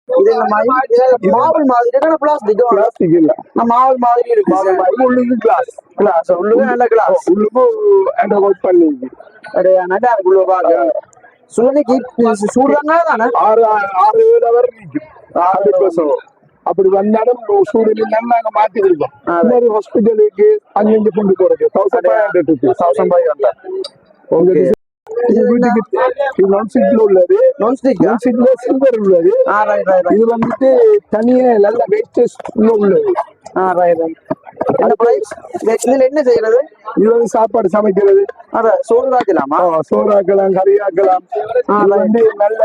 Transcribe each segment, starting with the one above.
இது இந்த மாதிரி மாவல் மாதிரி இருக்கு, பிளாஸ்டிக் பிளாஸ்டிக் இல்ல, மாவல் மாதிரி இருக்கு. உள்ளுக்கு கிளாஸ், கிளாஸ் உள்ளுக்கு நல்ல கிளாஸ், உள்ளுக்கு ஆண்டோகோட் பண்ணிருக்கு. நல்லா இருக்கு உள்ள பாக்க. சுடுதண்ணிக்கு சூடுதாங்க தானே 6-7 ஹவர் நிற்கும். அப்படி வந்தாலும் சூடு இல்லைன்னு நாங்க மாத்தி கொடுப்போம். இன்னொரு ஹாஸ்பிட்டலுக்கு அஞ்சு கொண்டு போறது 1500 உங்களுக்கு நான்ஸ்டிக்ல உள்ளது. நான்ஸ்டிக்ல சில்வர் உள்ளது. இது வந்துட்டு தனியா நல்ல வெயிட்டேஜ் உள்ளது. என்ன செய்யறது? இது வந்து சாப்பாடு சமைக்கிறது, சோறு ஆக்கலாமா? சோறு ஆக்கலாம், கறி ஆக்கலாம். வந்து நல்ல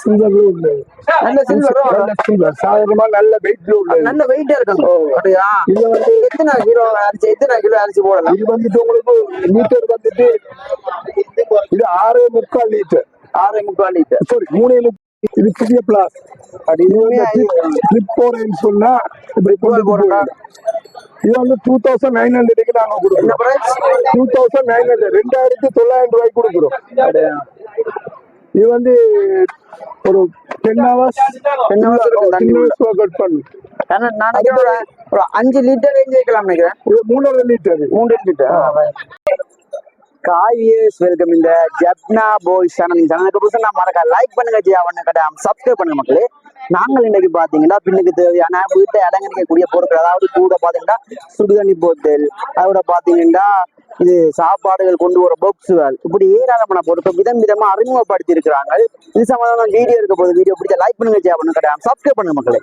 சில்வர்ல உள்ளது. நல்ல சில்வர் சாதாரணமா நல்ல வெயிட்ல உள்ளது. நல்ல வெயிட்டா இருக்கும். இது வந்து எத்தனை கிலோ அரிசி போடலாம்? இது வந்துட்டு உங்களுக்கு லிட்டர் வந்துட்டு இது 6.25 லிட்டர். 6.25 லிட்டர். சாரி 3. இது புதிய பிளாஸ். சொன்னா இப்படி போடுறா. இது வந்து 2900 நாங்க கொடுக்குறோம். 2900 2900 ரூபாய்க்கு கொடுக்குறோம். இது வந்து ஒரு 10 hours ஒர்க் அவுட் பண்ணு. ஒரு 5 லிட்டர் கேட்கலாம் நினைக்கிறேன். இது 3.5 லிட்டர். 3 லிட்டர். வெல்கம் இந்த ஜப்னா பாய்ஸ் சேனலுக்கு புதுசா நான் மறக்க லைக் பண்ணுங்க, சப்ஸ்கிரைப் பண்ணுங்க மக்களே. நாங்கள் இன்னைக்கு பாத்தீங்கன்னா பின்னுக்கு தேவையான வீட்டை அலங்கரிக்கக்கூடிய பொருட்கள், அதாவது கூட பாத்தீங்கன்னா சுடுதண்ணி போத்தல், அதோட பாத்தீங்கன்னா இது சாப்பாடுகள் கொண்டு வர பாக்ஸுகள், இப்படி ஏராளமான பொருட்கள் விதம் விதமா அறிமுகப்படுத்தி இருக்கிறாங்க. இது சம்பந்தமான வீடியோ இருக்க போது வீடியோ பிடிச்ச லைக் பண்ணுங்க, ஷேர் பண்ணுங்க, சப்ஸ்கிரைப் பண்ணுங்க மக்களே.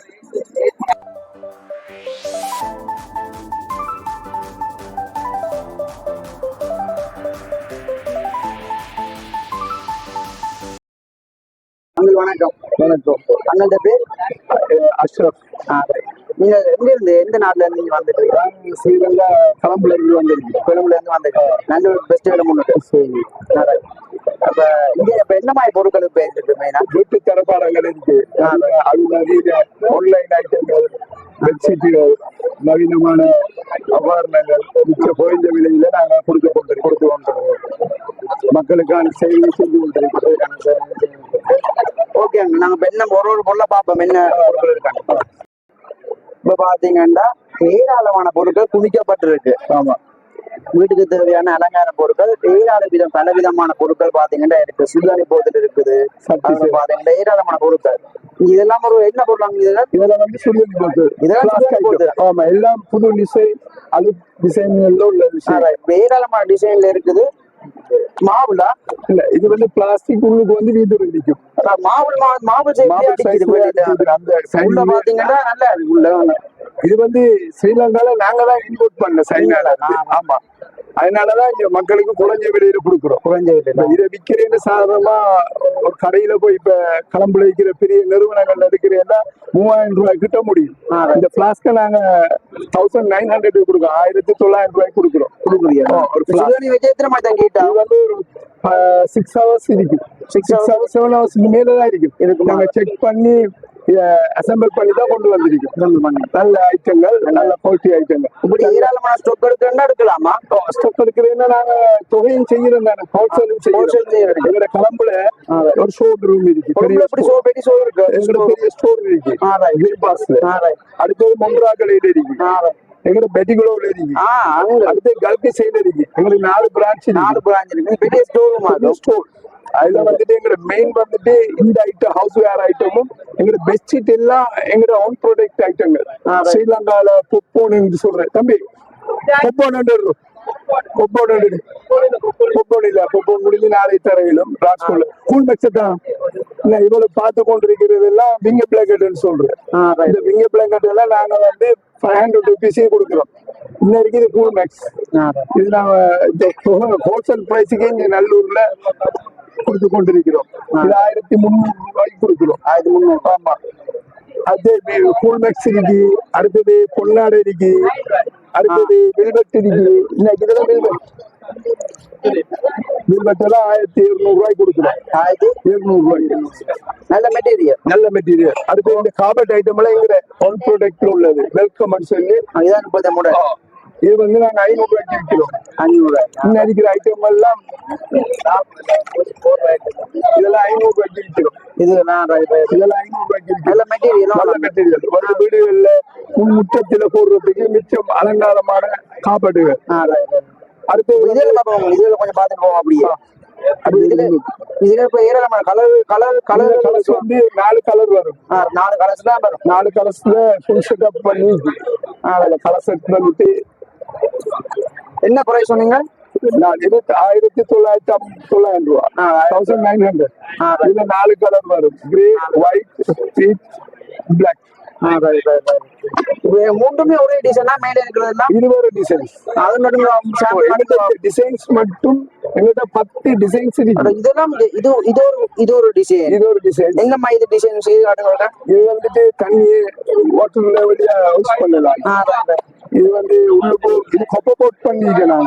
வணக்கம். வணக்கம். அண்ணன் பேர் அஷ்ரப். நீங்க எங்க இருந்து, எந்த நாட்டுல இருந்து நீங்க வந்துட்டு? ஸ்ரீலங்கா கொலம்புல இருந்து வந்திருக்கீங்க. கொலம்புல இருந்து வந்துருக்கேன். நல்ல ஒரு பெஸ்ட் முன்னுக்கு. அப்ப இங்க இப்ப என்ன மாதிரி பொருட்கள் இப்ப இருக்கு? மெயினா வீட்டு தரப்பாடங்கள் இருக்கு. ஆன்லைன் ஐட்டங்கள், பெட்ஷீட்டுகள், நவீனமான அபாரணங்கள் மிச்ச குறைந்த விலையில நாங்க கொடுத்து கொண்டிருக்கோம். மக்களுக்கான சேவை செஞ்சு கொண்டிருக்கிறோம். ஓகே, நாங்க இப்ப என்ன ஒரு பொருளை பார்ப்போம். என்ன பொருட்கள் இருக்காங்க இப்ப பாத்தீங்கன்னா ஏராளமான பொருட்கள் குவிக்கப்பட்டிருக்கு. ஆமா, வீட்டுக்கு தேவையான அலங்கார பொருட்கள் பல விதமான பொருட்கள் பாத்தீங்கன்னா இருக்கு. சுடுதண்ணி போத்தல் இருக்குது. பாத்தீங்கன்னா ஏராளமான பொருட்கள். இதெல்லாம் ஒரு என்ன பொருள்? இதெல்லாம் வந்து சுடுதண்ணி போத்தல். இதெல்லாம் ஆமா, எல்லாம் புது டிசைன், அது டிசைன்ல உள்ள விஷயம். ஏராளமான டிசைன்ல இருக்குது. மாவுலா இல்ல, இது வந்து பிளாஸ்டிக். உள்ளுக்கு வந்து வீடு நிற்கும். பாத்தீங்கன்னா நல்லா இருக்கு. இது வந்து ஸ்ரீலங்கால நாங்க தான் இம்போர்ட் பண்ண சைனால. ஆமா, அதனாலதான் இங்க மக்களுக்கு குறைஞ்ச விலையில கொடுக்குறோம். குறைஞ்ச விலையில இதை விற்கிறேன்னு சாதாரணமா ஒரு கடையில போய் இப்ப களம்புல விற்கிற பெரிய நிறுவனங்கள்ல இருக்கிறேன்னா 3000 ரூபாய் கிட்ட முடியும். இந்த பிளாஸ்க நாங்க 1900 கொடுக்குறோம். 1900 ரூபாய்க்கு கொடுக்குறோம். வந்து ஒரு 6 ஹவர்ஸ் இருக்கும். 6 ஹவர்ஸ் 7 ஹவர்ஸ்க்கு மேலதான் இருக்கும். நாங்க செக் பண்ணி அசம்பிள் பண்ணி தான் கொண்டு வந்திருக்கோம். நல்ல ஐட்டங்கள், நல்ல குவாலிட்டி ஐட்டங்கள். இப்படி ஏராளமான ஸ்டாக் எடுக்கலாமா? ஸ்டாக் எடுக்கிறதுன்னா நாங்க தொகையும் செய்யறோம் தானே, ஹோல்சேலும் செய்யறோம். எங்களோட களம்புல ஒரு ஷோட் ரூம் இருக்கு. பெரிய ஸ்டோர் இருக்கு. அடுத்தது மொன்றாக்கலையில இருக்கு. எங்களோட பெட்டிகுளோல இருக்கு. அடுத்து கல்கி சைடுல இருக்கு. எங்களுக்கு 4 பிரான்ச் இருக்கு. பெரிய ஸ்டோர். அதுல வந்துட்டு எங்களோட மெயின் வந்துட்டு இந்த ஐட்டம், ஹவுஸ் வேர் ஐட்டமும் எங்களோட பெட்ஷீட் எல்லாம் எங்களோட ஓன் ப்ராடக்ட் ஐட்டங்கள். ஸ்ரீலங்கால பொப்போன்னு சொல்றேன் தம்பி. பொப்போன் முடிஞ்சு 4 தரையிலும் ராஜ்கோட்ல கூல் மெக்ஸதான் இவ்வளவு பார்த்து கொண்டிருக்கிறது எல்லாம் விங்க பிளாங்கெட்னு சொல்றேன். இந்த விங்க பிளாங்கெட் எல்லாம் நாங்க வந்து 500 rupees கொடுக்குறோம். இன்னும் இருக்குது கூல் மேக்ஸ். இது நாங்க ஹோல்சேல் பிரைஸுக்கு இங்க நல்லூர்ல கொடுத்து கொண்டிருக்கிறோம். இது 1300 ரூபாய்க்கு கொடுக்கிறோம். 1300. ஆமா, அது கூல் மேக்ஸ் இருக்கு. அடுத்தது பொன்னாடை இருக்கு. அடுத்தது வெல்வெட் இருக்கு. இதெல்லாம் வெல்வெட் எல்லாம் 1200 ரூபாய்க்கு கொடுக்குறோம். 1200 ரூபாய்க்கு. நல்ல மெட்டீரியல். அடுத்து இந்த கார்பெட் ஐட்டம் எல்லாம் எங்க ஒன் ப்ராடக்ட்ல உள்ளது. வெல்கம் சொல்லி இது வந்து நாங்க 500 ரூபாய்க்கு விற்கிறோம். 500. இன்னும் இருக்கிற ஐட்டம் எல்லாம் இதெல்லாம் 500 ரூபாய்க்கு விற்கிறோம். இதெல்லாம் 500 ரூபாய்க்கு. மெட்டீரியல் நல்ல மெட்டீரியல் வந்து வீடுகள்ல முற்றத்தில போடுறதுக்கு மிச்சம் அலங்காரமான காப்பாடுகள். அடுத்து இதுல கொஞ்சம் பார்த்துட்டு போவோம் அப்படியே. இதுல இப்ப ஏராளமான கலர்ஸ் வந்து 4 கலர் வரும். 4 கலர்ஸ் தான் வரும். 4 கலர்ஸ்ல ஃபுல் செட்டப் பண்ணி அதுல கலர் செட் பண்ணிட்டு. என்ன பிரைஸ் சொன்னீங்க? நான் 1900 ரூபா, 1900. இதுல 4 கலர் வரும், கிரே, ஒயிட், பீச், பிளாக். மூன்றுமே ஒரே டிசைனா மேல இருக்கிறது? இது ஒரு டிசைன்ஸ். அது மட்டும் டிசைன்ஸ் மட்டும் எங்கிட்ட 10 டிசைன்ஸ் இருக்கு. இதெல்லாம் இது ஒரு டிசைன். இது ஒரு டிசைன். எங்கம்மா இது டிசைன் செய்து காட்டுங்க. இது வந்துட்டு தண்ணி வாட்டர்ல வழியா யூஸ் பண்ணலாம். இது வந்து உள்ளுக்கு இது கொப்பை போட் பண்ணிக்கலாம்.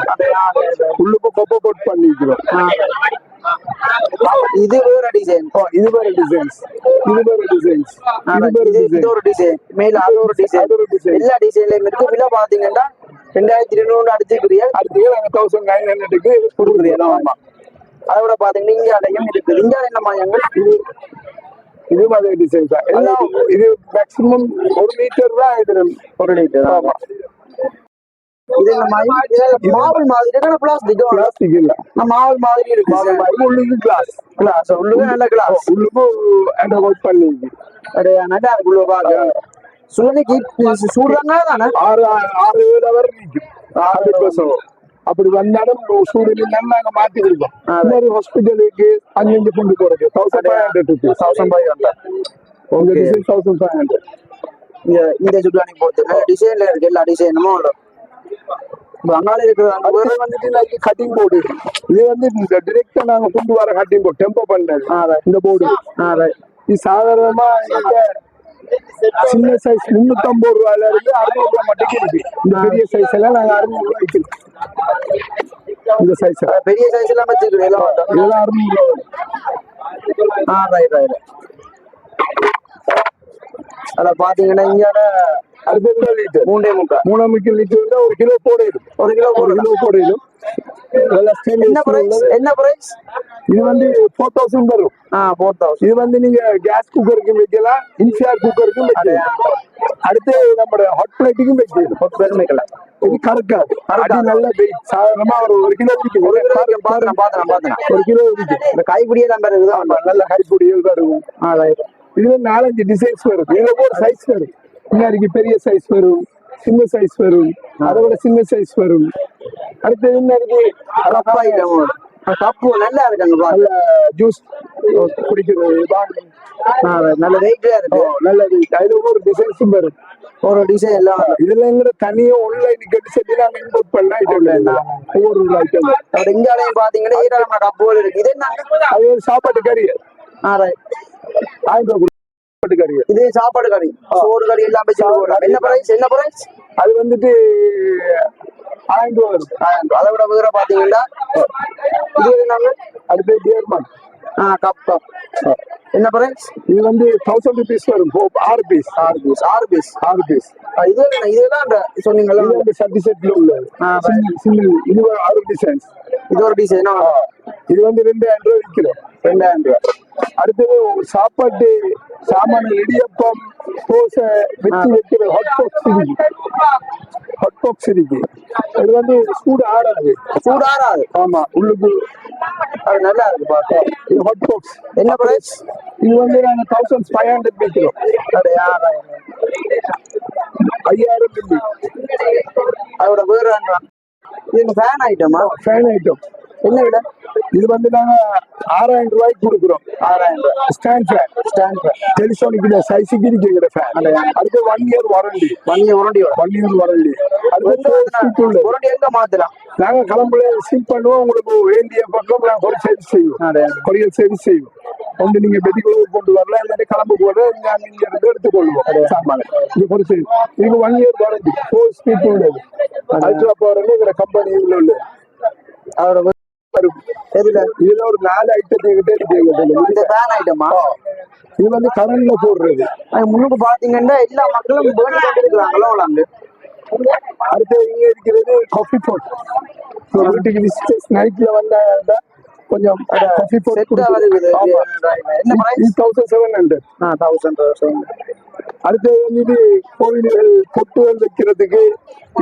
உள்ளுக்கு கொப்பை போட் பண்ணிக்கிறோம். இது வேற டிசைன். இது வேற டிசைன்ஸ். இது வேற டிசைன்ஸ். இது ஒரு டிசைன். மேல அது ஒரு டிசைன். எல்லா டிசைன்லயும் இருக்கு. விலை பாத்தீங்கன்னா 2200 அடிச்சுக்கிறீங்க. அடுத்து நாங்க 1900க்கு கொடுக்குறீங்க. ஆமா. அதோட பாத்தீங்கன்னா இங்க அடையும் இருக்குது. இங்க என்ன மாதிரி இது மாதிரி டிசைன்ஸ் தான் எல்லாம். இது மேக்ஸிமம் 1 மீட்டர் தான். இது 1 மீட்டர். ஆமா. இது என்ன மாதிரி மாவல் மாதிரி இருக்கா? பிளாஸ்டிக் இல்ல, மாவல் மாதிரி இருக்கு. உள்ளுக்கு கிளாஸ் உள்ளுக்கு நல்ல கிளாஸ். உள்ளுக்கு அந்த ஒர்க் பண்ணிருக்கு. நல்லா இருக்கு. உள்ள பாருங்க. சூரியனுக்கு சூடுறாங்க தானே. 6 அவர் நிற்கும். 6 அப்படி வந்தாலும் சூரியன் நாங்க மாத்தி கொடுப்போம். ஹாஸ்பிட்டலுக்கு அங்கிருந்து கொண்டு போறது 1500 rupees. 1500. இந்த சுற்றுலா போறது டிசைன்ல இருக்கு. எல்லா டிசைனும் அங்கால இருக்கிறது வந்துட்டு கட்டிங் போர்டு. இது வந்து டிரெக்டா நாங்க கொண்டு வர கட்டிங் போர்டு டெம்போ பண்ணது. இந்த போர்டு இது சாதாரணமா சின்ன சைஸ் 350 ரூபாயில இருந்து 600 ரூபாய் மட்டும் இருக்கு. இந்த பெரிய சைஸ் எல்லாம் நாங்க 600 ரூபாய்க்கு. இந்த சைஸ் பெரிய சைஸ் எல்லாம் வச்சிருக்கோம். இதெல்லாம் 600 ரூபாய். அத பாத்தீங்கன்னா இங்க அடுத்த லிட்டர் 3.3 லிட்டர் வந்து 1 கிலோ போடையிடும். 1 கிலோ போடையிடும். என்ன பிரைஸ்? இது வந்து 4000 வரும். 4000. இது வந்து நீங்க கேஸ் குக்கருக்கு வைக்கலாம், இன்ஃபியார் குக்கருக்கும் வைக்கலாம். அடுத்து நம்ம ஹாட் பிளேட்டுக்கும் வைக்கலாம். இது கறக்காது. அடி நல்ல வெயிட். சாதாரணமா ஒரு 1 கிலோ இருக்கு. 1 கிலோ இருக்கு. இந்த கைப்பிடியே நம்ம இருக்குது. நல்ல கைப்பிடிகள் தான் இருக்கும். இது 4-5 டிசைன்ஸ் வரும். இதுல ஒரு சைஸ் வரும். பின்னாடிக்கு பெரிய சைஸ் வரும், சின்ன சைஸ் வரும், அதை விட சின்ன சைஸ் வரும். அடுத்தது இன்னைக்கு கப்பு நல்லா இருக்கு. நல்ல ஜூஸ் குடிக்கிறது நல்ல வெயிட்டா இருக்கு. நல்ல வெயிட். அதுல ஒரு டிசைன்ஸும் வரும். ஒரு டிசைன் எல்லாம் இதுல எங்க தனியா ஆன்லைன் கட்டி நாங்க இம்போர்ட் பண்ண ஐட்டம். ஒவ்வொரு ஐட்டம் இந்தியாலையும் பாத்தீங்கன்னா ஏராளமான கப்புகள் இருக்கு. இது என்ன? அது ஒரு சாப்பாட்டு கறி. இது சாப்பாடு கறி, சோறு கறி எல்லாம் என்ன பிரைஸ்? என்ன பிரைஸ்? அது வந்துட்டு 1000 ரூபாய் வரும். அதை விட வேற பாத்தீங்கன்னா இது நாங்க அடுத்து டியர்மன் கப் என்ன பிரைஸ்? இது வந்து 1000 rupees வரும். 6 பீஸ். இதெல்லாம் சொன்னீங்களா? சட்டி செட்ல உள்ளது. இது ஒரு 6 டிசைன்ஸ். இது ஒரு டிசைனா? இது வந்து 2000 ரூபாய் விற்கிறோம். 2000 ரூபாய். அடுத்தது சாப்பாட்டு சாமான இடியப்பம், தோசை வச்சு வைக்கிற ஹாட் பாக்ஸ் இருக்கு. இது வந்து சூடு ஆறாது. ஆமா, உள்ளுக்கு அது நல்லா இருக்கு பாக்க. இது ஹாட் பாக்ஸ். என்ன பிரைஸ்? இது வந்து நாங்க 1500 விற்கிறோம். 5000 மில்லி. அதோட வேற இது ஃபேன் ஐட்டமா? ஃபேன் ஐட்டம் என்ன விட? இது வந்து நாங்க 6000 ரூபாய்க்கு கொடுக்குறோம். 6000 ரூபாய். Stand fan. டெலிசோனிக் சைஸுக்கு இருக்கிற ஃபேன். அடுத்து 1 இயர் வாரண்டி. 1 year warranty. அடுத்து எங்க மாத்தலாம்? நாங்க கிளம்புல ஷிப் பண்ணுவோம். உங்களுக்கு வேண்டிய பக்கம் நாங்க ஒரு சர்வீஸ் செய்வோம். கொரியர் சர்வீஸ் செய்வோம். ஒன்று நீங்க பெட்டிக்குள்ள கொண்டு வரலாம், இல்லாட்டி கிளம்பு போது இங்க இருந்து எடுத்துக்கொள்வோம் சாமான. இது ஒரு இதுக்கு 1 இயர் வாரண்டி. 4 ஸ்பீட் உள்ளது. அல்ட்ரா பவர் இருக்கிற கம்பெனி உள்ளது. அதோட இதுல ஒரு 4 ஐட்டத்தை இந்த ஃபேன் ஐட்டமா? இது வந்து கரண்ட்ல போடுறது. முன்னுக்கு பாத்தீங்கன்னா எல்லா மக்களும் இருக்கிறாங்களோ. அடுத்து இங்க இருக்கிறது காஃபி போட். வீட்டுக்கு விசிட்டர்ஸ் நைட்ல வந்தா கொஞ்சம் காஃபி போட். என்ன பிரைஸ்? 1700. அடுத்தது வந்து இது கோவில்கள் பொட்டுகள் வைக்கிறதுக்கு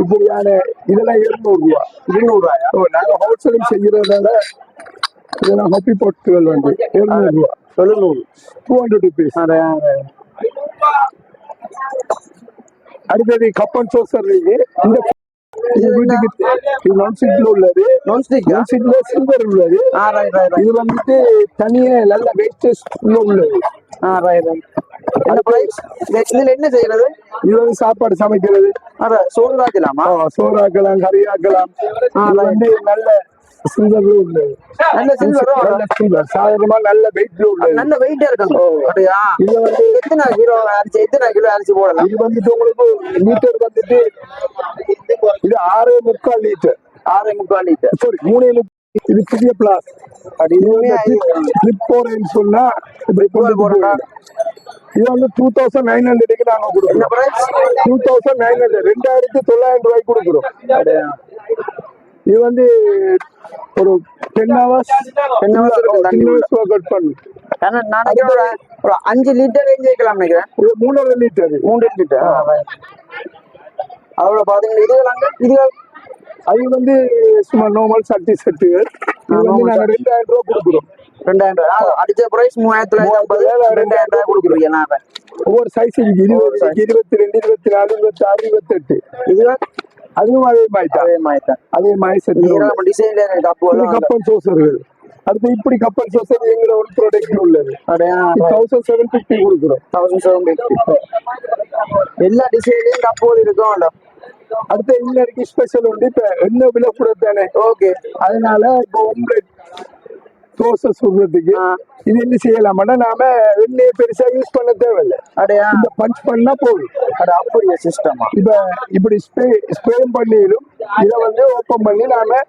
இப்படியான இதெல்லாம் 200 ரூபா. 200 ரூபாயா? நாங்க ஹோல்சேலிங் செய்யறதால இதெல்லாம் ஹாப்பி பொட்டுகள் வந்து 200 ரூபா. 200 ருபீஸ். அடுத்தது கப்பன் சோசர் இருக்கு. இந்த வீட்டுக்கு நான்ஸ்டிக்ல உள்ளது. நான்ஸ்டிக்ல சில்வர் உள்ளது. இது வந்துட்டு தனியா நல்ல வேஸ்டேஜ் உள்ளது. என்ன செய்யறது? இது வந்து சாப்பாடு சமைக்கிறது. சோறு ஆக்கலாமா? சோறு ஆக்கலாம், கறி ஆக்கலாம். இது வந்து நல்ல சில்வர் உள்ளது. நல்ல சில்வர் சாதாரணமா நல்ல வெயிட்ல உள்ளது. நல்ல வெயிட்டா இருக்காங்க. இது வந்து எத்தனை கிலோ அரிசி போடலாம்? இது வந்துட்டு உங்களுக்கு லிட்டர் வந்துட்டு இது 6.25 லிட்டர். 6.25 லிட்டர். சாரி 3. இது புதிய பிளாஸ். கிளிப் சொன்னா இப்படி போடுறா. இது வந்து 2900 நாங்க கொடுக்குறோம். 2900 2900 ரூபாய்க்கு கொடுக்குறோம். இது வந்து ஒரு 10 hours ஒர்க் அவுட் பண்ணு. ஒரு 5 லிட்டர் வைக்கலாம் நினைக்கிறேன். 3.5 லிட்டர். 3 லிட்டர். அதோட பாத்தீங்கன்னா இது அது வந்து சும்மா நார்மல் சட்டி செட்டுகள். இது வந்து நாங்க 2000 ரூபாய் கொடுக்குறோம். 2000 ரூபாய். அடிச்ச பிரைஸ் 3950. 2000 ரூபாய் கொடுக்குறீங்க. ஒவ்வொரு சைஸ் இருக்கு. 20, 22, 24, 26, 28. இது அதுவும் அதே மாதிரி டிசைன்ல கப்பல் சோசர்கள். அடுத்து இப்படி கப்பல் சோசர் எங்கிற ஒரு ப்ராடக்ட் உள்ளது. 1750 கொடுக்குறோம். 1750. எல்லா டிசைன்லயும் கப்போல் இருக்கும். அடுத்த இன்னைக்கு ஸ்பெஷல் உண்டு. இப்ப என்ன விலை கூட தானே. ஓகே, அதனால இப்போ ஆம்லெட் தோசை சுடுறதுக்கு இது என்ன செய்யலாம்னா நாம எண்ணெயை பெருசா யூஸ் பண்ண தேவையில்லை. இந்த பஞ்ச் பண்ணா போதும். அப்படியே சிஸ்டமா இப்ப இப்படி ஸ்ப்ரே பண்ணிடும். இதை வந்து ஓப்பன் பண்ணி நாம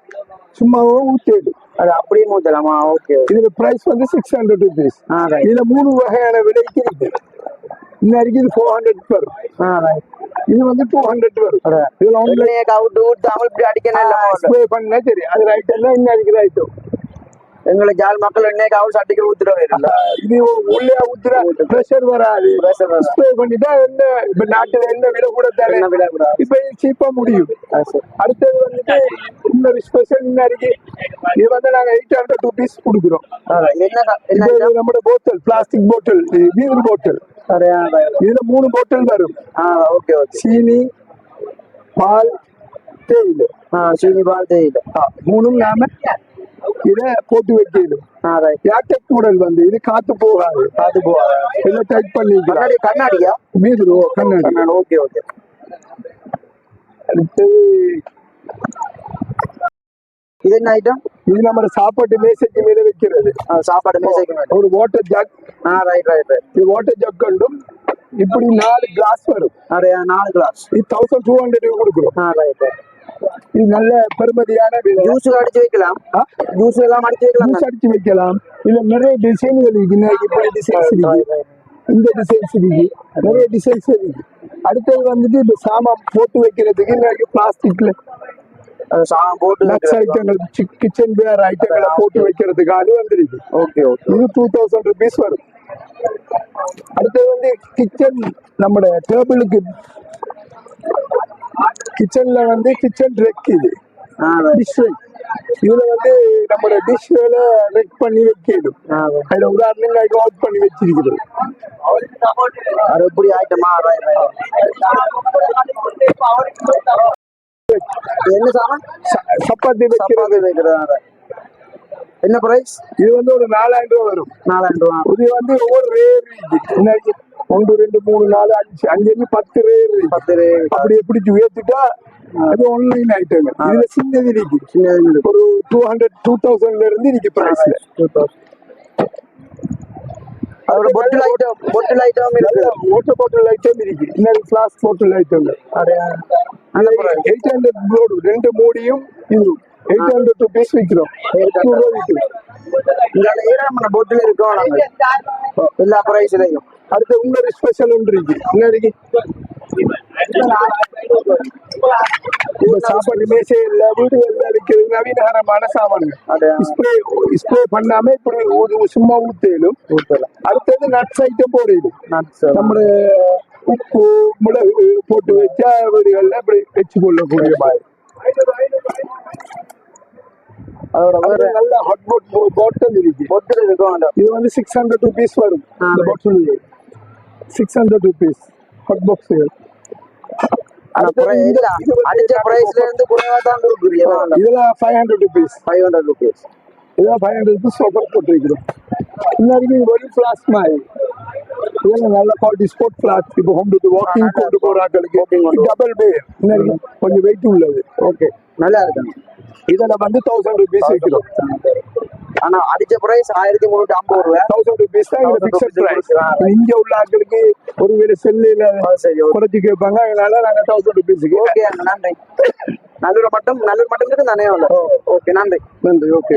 சும்மாவும் ஊற்றிடும். அப்படியே ஊற்றலாமா? ஓகே. இதுல பிரைஸ் வந்து 600 ருபீஸ். இதுல 3 வகையான விலைக்கு இருக்கு. இன்னைக்கு இது 400 வரும். இது வந்து 200 வரும். இதுல ஸ்ப்ரே பண்ணா சரி, அது ரைட் எல்லாம் இன்னைக்கு ரைட்டும். எங்களை ஜால் மக்கள் என்னைக்காவது சட்டிக்கு ஊத்துறவே இல்லை. இது உள்ளே ஊத்துற பிரஷர் வராது. ஸ்ப்ரே பண்ணிட்டா என்ன இப்ப நாட்டுல என்ன விலை கூட தானே. இப்ப சீப்பா முடியும். அடுத்தது வந்துட்டு இன்னொரு ஸ்பெஷல் இன்னைக்கு இது வந்து நாங்க 800 ருபீஸ் கொடுக்குறோம். நம்மளோட போட்டல், பிளாஸ்டிக் போட்டல், பீர் போட்டல். இதுல 3 போட்டல் வரும். சீனி, பால், தேயிலை. சீனி, பால், தேயிலை 3ம் நாம இத போட்டு வைக்கணும். ஏர்டெக் மாடல் வந்து இது காத்து போகாது. இதை டைட் பண்ணிக்கலாம். கண்ணாடியா? மீது கண்ணாடி. Okay okay. அடுத்து இது என்ன ஐட்டம்? இது நம்ம சாப்பாட்டு மேசைக்கு மேல வைக்கிறது. சாப்பாடு மேசைக்கு மேல ஒரு வாட்டர் ஜக். ரைட். இது வாட்டர் ஜக் கண்டும் இப்படி 4 கிளாஸ் வரும். 4 கிளாஸ். இது 1200 கொடுக்குறோம். ரைட். இது நல்ல பெருமதியான ஜூஸ் அடிச்சு வைக்கலாம். ஜூஸ் எல்லாம் அடிச்சு வைக்கலாம். இதுல நிறைய டிசைன்கள் இருக்கு. இப்படி டிசைன்ஸ் இருக்கு, இந்த டிசைன்ஸ் இருக்கு, நிறைய டிசைன்ஸ் இருக்கு. அடுத்தது வந்துட்டு இப்ப சாமான் போட்டு வைக்கிறதுக்கு நிறைய பிளாஸ்டிக்ல ஐட்டங்கள், கிச்சன் வேர் ஐட்டங்களை போட்டு வைக்கிறதுக்கு அது வந்துருக்கு. ஓகே. இது 2000 ருபீஸ் வரும். அடுத்தது வந்து கிச்சன், நம்ம டேபிளுக்கு கிச்சன்ல வந்து கிச்சன் ரெக். இது டிஷ் ரெக். இதுல வந்து நம்ம டிஷ் ரெக் பண்ணி வைக்கணும். அதுல உதாரணம் அவுட் பண்ணி வச்சிருக்கிறது. அது எப்படி ஐட்டமா? என்ன சாமான்? சப்பாத்தி வைக்கிறது. என்ன பிரைஸ்? இது வந்து ஒரு 4000 ரூபாய் வரும். 4000 ரூபாய். இது வந்து ஒவ்வொரு ரேர் 1, 2, 3, 4, 5, 10 ரேர். அப்படி எப்படி உயர்த்திட்டா அது ஆன்லைன் ஐட்டம். இதுல சின்னது இருக்கு. ஒரு 2000 இருந்து இன்னைக்கு பிரைஸ்ல. அதோட பொட்டில் ஐட்டம் இருக்கு. வாட்டர் பாட்டில் ஐட்டம் இருக்கு. இன்னொரு கிளாஸ் பாட்டில் ஐட்டம். 800 போர்டு 2 மூடியும் இது 800 ருபீஸ் விற்கிறோம். 800 ரூபாய் விற்கிறோம். இந்த பொட்டில் இருக்கோம் எல்லா பிரைஸ்லயும். அடுத்த இன்னொரு ஸ்பெஷல் ஒன்று இருக்கு. இன்னைக்கு சாப்பாடு மேசையில் வீடுகள்ல இருக்கிறது நவீனகரமான சாமான்கள். ஸ்ப்ரே பண்ணாம இப்படி சும்மா ஊத்தலும். அடுத்தது நட்ஸ் ஐட்டம் போடுது. நம்ம உப்பு மிளகு போட்டு வச்சா வீடுகள்ல இப்படி வச்சு கொள்ளக்கூடிய மாதிரி. அதோட வேற நல்ல ஹாட் பாட்டில் இருக்கு. பொட்டல் இருக்கும் அந்த இது வந்து 600 rupees வரும். இந்த பாட்டில் 600 rupees ஹாட் பாக்ஸ். அடிச்ச பிரைஸ்ல இருந்து குறைவா தான் இருக்கு. இதெல்லாம் 500 rupees. 500 rupees. இதெல்லாம் 500 rupees ஆஃபர் போட்டிருக்கிறோம். இன்னைக்கு ஒரு ஃபிளாஸ்க் மாதிரி இதெல்லாம் நல்ல குவாலிட்டி ஸ்போர்ட் ஃபிளாஸ்க். இப்போ ஹோம் டு வாக்கிங் கொண்டு போறாங்களுக்கு டபுள் பேர் இன்னைக்கு கொஞ்சம் வெயிட் உள்ளது. ஓகே, நல்லா இருக்கு. இதெல்லாம் வந்து 1000 rupees விற்கிறோம். ஆனா அடிச்ச பிரைஸ் 1350 ரூபாய். 1000 rupees தான் இங்க ஃபிக்ஸட் பிரைஸ். இங்க உள்ள ஆட்களுக்கு ஒருவேளை செல்லுல குறைச்சு கேட்பாங்க, அதனால நாங்க 1000 rupees. ஓகே, நன்றி. நல்லூர் மட்டும் இருக்கு தானே? ஓகே, நன்றி. ஓகே.